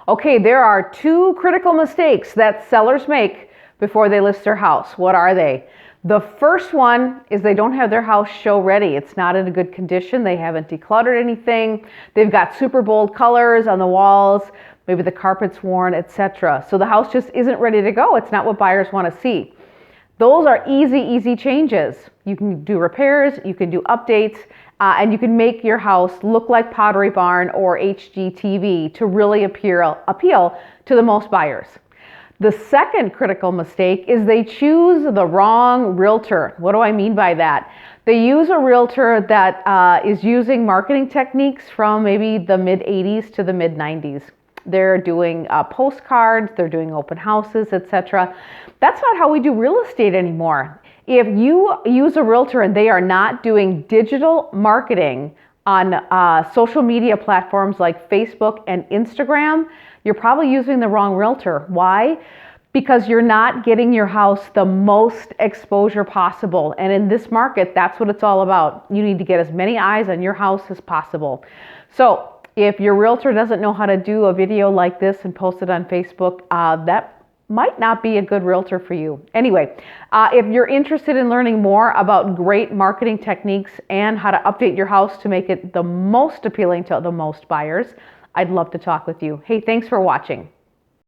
Okay, there are two critical mistakes that sellers make before they list their house. What are they? The first one is they don't have their house show ready. It's not in a good condition. They haven't decluttered anything. They've got super bold colors on the walls. Maybe the carpet's worn, etc. So the house just isn't ready to go. It's not what buyers want to see. Those are easy changes. You can do repairs, you can do updates, and you can make your house look like Pottery Barn or HGTV to really appeal to the most buyers. The second critical mistake is they choose the wrong realtor. What do I mean by that? They use a realtor that is using marketing techniques from maybe the mid-'80s to the mid-'90s. They're doing postcards, they're doing open houses, etc. That's not how we do real estate anymore. If you use a realtor and they are not doing digital marketing on social media platforms like Facebook and Instagram, you're probably using the wrong realtor. Why? Because you're not getting your house the most exposure possible. And in this market, that's what it's all about. You need to get as many eyes on your house as possible. So if your realtor doesn't know how to do a video like this and post it on Facebook, that might not be a good realtor for you. Anyway, if you're interested in learning more about great marketing techniques and how to update your house to make it the most appealing to the most buyers, I'd love to talk with you. Hey, thanks for watching.